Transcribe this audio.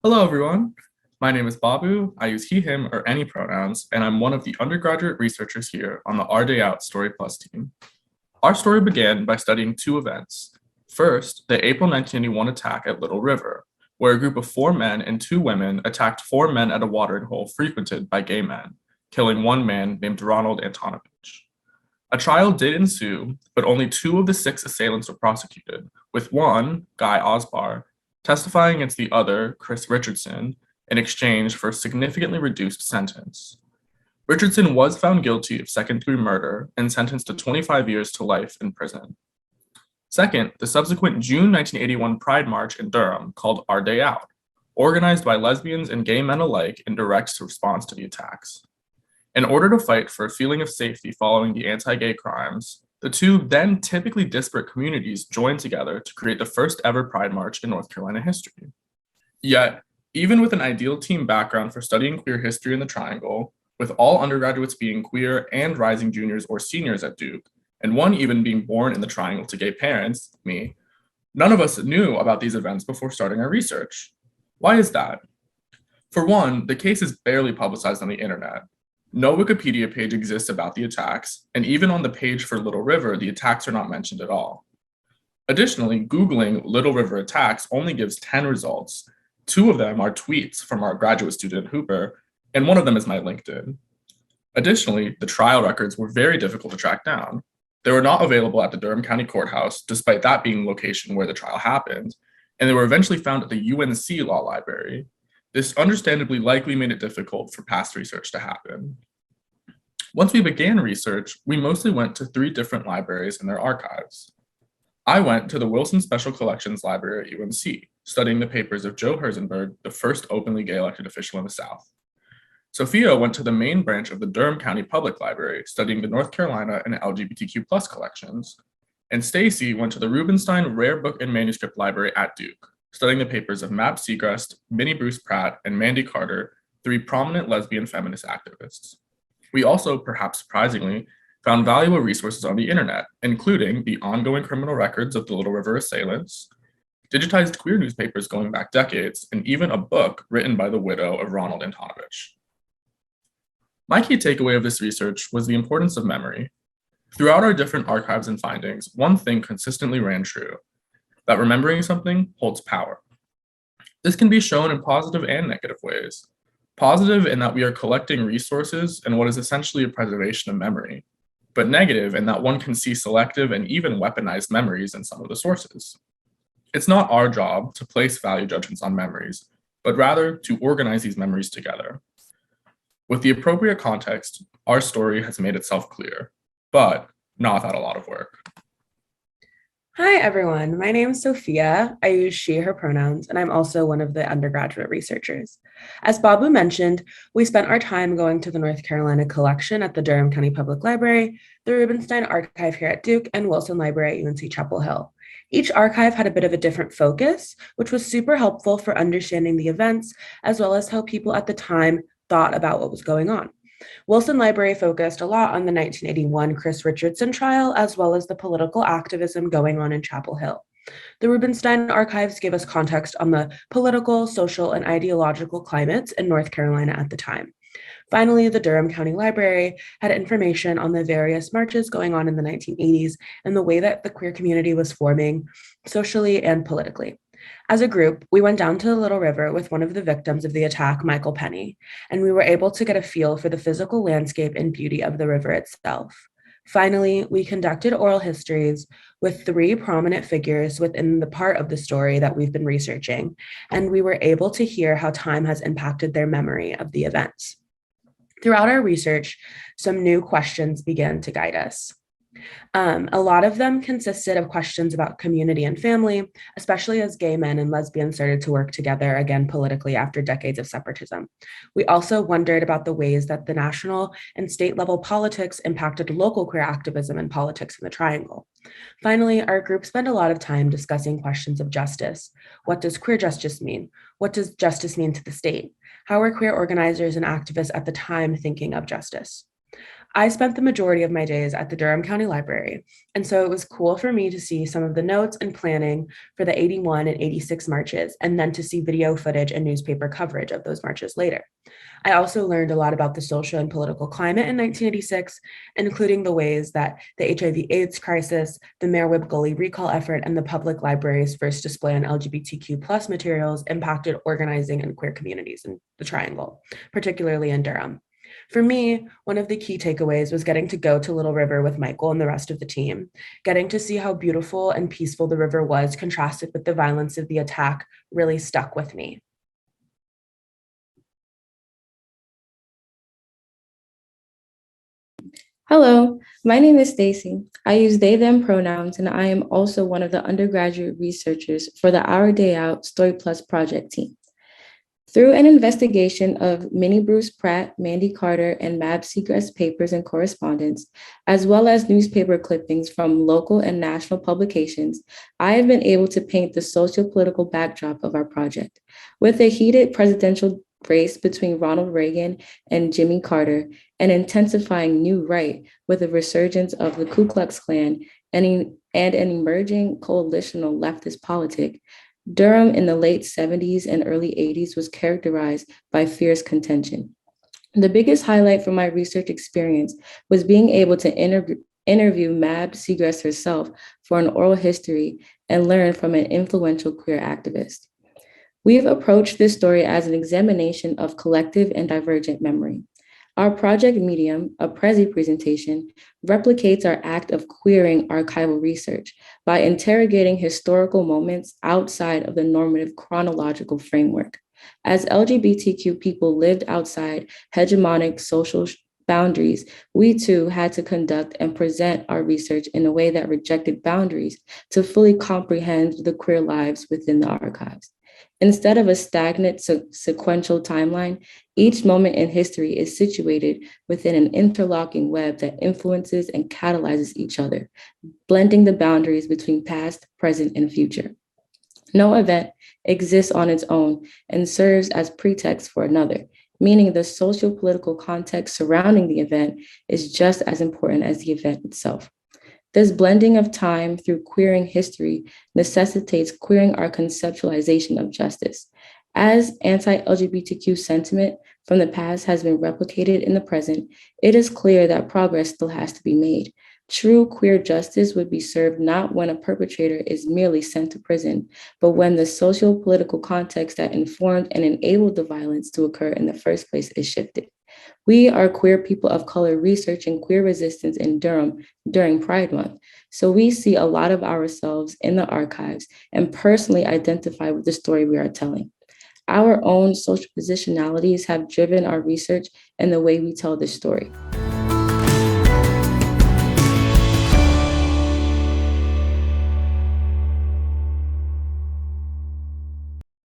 Hello, everyone. My name is Babu. I use he, him, or any pronouns, and I'm one of the undergraduate researchers here on the Our Day Out Story Plus team. Our story began by studying two events. First, the April 1981 attack at Little River, where a group of four men and two women attacked four men at a watering hole frequented by gay men, killing one man named Ronald Antonevich. A trial did ensue, but only two of the six assailants were prosecuted, with one, Guy Osbar, testifying against the other, Chris Richardson, in exchange for a significantly reduced sentence. Richardson was found guilty of second-degree murder and sentenced to 25 years to life in prison. Second, the subsequent June 1981 Pride March in Durham, called Our Day Out, organized by lesbians and gay men alike in direct response to the attacks. In order to fight for a feeling of safety following the anti-gay crimes, the two then typically disparate communities joined together to create the first ever Pride March in North Carolina history. Yet, even with an ideal team background for studying queer history in the Triangle, with all undergraduates being queer and rising juniors or seniors at Duke, and one even being born in the Triangle to gay parents, me, none of us knew about these events before starting our research. Why is that? For one, the case is barely publicized on the internet. No Wikipedia page exists about the attacks, and even on the page for Little River, the attacks are not mentioned at all. Additionally, Googling Little River attacks only gives 10 results. Two of them are tweets from our graduate student Hooper, and one of them is my LinkedIn. Additionally, the trial records were very difficult to track down. They were not available at the Durham County Courthouse, despite that being the location where the trial happened, and they were eventually found at the UNC Law Library. This understandably likely made it difficult for past research to happen. Once we began research, we mostly went to three different libraries and their archives. I went to the Wilson Special Collections Library at UNC, studying the papers of Joe Herzenberg, the first openly gay elected official in the South. Sophia went to the main branch of the Durham County Public Library, studying the North Carolina and LGBTQ collections. And Stacy went to the Rubenstein Rare Book and Manuscript Library at Duke, studying the papers of Mab Segrest, Minnie Bruce Pratt, and Mandy Carter, three prominent lesbian feminist activists. We also, perhaps surprisingly, found valuable resources on the internet, including the ongoing criminal records of the Little River assailants, digitized queer newspapers going back decades, and even a book written by the widow of Ronald Antonevich. My key takeaway of this research was the importance of memory. Throughout our different archives and findings, one thing consistently ran true: that remembering something holds power. This can be shown in positive and negative ways. Positive in that we are collecting resources and what is essentially a preservation of memory, but negative in that one can see selective and even weaponized memories in some of the sources. It's not our job to place value judgments on memories, but rather to organize these memories together. With the appropriate context, our story has made itself clear, but not without a lot of work. Hi, everyone. My name is Sophia. I use she, her pronouns, and I'm also one of the undergraduate researchers. As Babu mentioned, we spent our time going to the North Carolina Collection at the Durham County Public Library, the Rubenstein Archive here at Duke, and Wilson Library at UNC-Chapel Hill. Each archive had a bit of a different focus, which was super helpful for understanding the events, as well as how people at the time thought about what was going on. Wilson Library focused a lot on the 1981 Chris Richardson trial, as well as the political activism going on in Chapel Hill. The Rubenstein archives gave us context on the political, social, and ideological climates in North Carolina at the time. Finally, the Durham County Library had information on the various marches going on in the 1980s and the way that the queer community was forming socially and politically. As a group, we went down to the Little River with one of the victims of the attack, Michael Penny, and we were able to get a feel for the physical landscape and beauty of the river itself. Finally, we conducted oral histories with three prominent figures within the part of the story that we've been researching, and we were able to hear how time has impacted their memory of the events. Throughout our research, some new questions began to guide us. A lot of them consisted of questions about community and family, especially as gay men and lesbians started to work together again politically after decades of separatism. We also wondered about the ways that the national and state level politics impacted local queer activism and politics in the Triangle. Finally, our group spent a lot of time discussing questions of justice. What does queer justice mean? What does justice mean to the state? How are queer organizers and activists at the time thinking of justice? I spent the majority of my days at the Durham County Library, and so it was cool for me to see some of the notes and planning for the 81 and 86 marches, and then to see video footage and newspaper coverage of those marches later. I also learned a lot about the social and political climate in 1986, including the ways that the HIV/AIDS crisis, the Mayor Whip Gully recall effort, and the public library's first display on LGBTQ plus materials impacted organizing in queer communities in the Triangle, particularly in Durham. For me, one of the key takeaways was getting to go to Little River with Michael and the rest of the team. Getting to see how beautiful and peaceful the river was contrasted with the violence of the attack really stuck with me. Hello, my name is Stacy. I use they, them pronouns, and I am also one of the undergraduate researchers for the Our Day Out Story Plus project team. Through an investigation of Minnie Bruce Pratt, Mandy Carter, and Mab Seagrass papers and correspondence, as well as newspaper clippings from local and national publications, I have been able to paint the socio-political backdrop of our project. With a heated presidential race between Ronald Reagan and Jimmy Carter, and intensifying new right with a resurgence of the Ku Klux Klan and an emerging coalitional leftist politic, Durham in the late 70s and early 80s was characterized by fierce contention. The biggest highlight from my research experience was being able to interview Mab Seagrass herself for an oral history and learn from an influential queer activist. We've approached this story as an examination of collective and divergent memory. Our project medium, a Prezi presentation, replicates our act of queering archival research by interrogating historical moments outside of the normative chronological framework. As LGBTQ people lived outside hegemonic social boundaries, we too had to conduct and present our research in a way that rejected boundaries to fully comprehend the queer lives within the archives. Instead of a stagnant sequential timeline, each moment in history is situated within an interlocking web that influences and catalyzes each other, blending the boundaries between past, present, and future. No event exists on its own and serves as pretext for another, meaning the socio-political context surrounding the event is just as important as the event itself. This blending of time through queering history necessitates queering our conceptualization of justice. As anti-LGBTQ sentiment from the past has been replicated in the present, it is clear that progress still has to be made. True queer justice would be served not when a perpetrator is merely sent to prison, but when the socio-political context that informed and enabled the violence to occur in the first place is shifted. We are queer people of color researching queer resistance in Durham during Pride Month, so we see a lot of ourselves in the archives and personally identify with the story we are telling. Our own social positionalities have driven our research and the way we tell this story.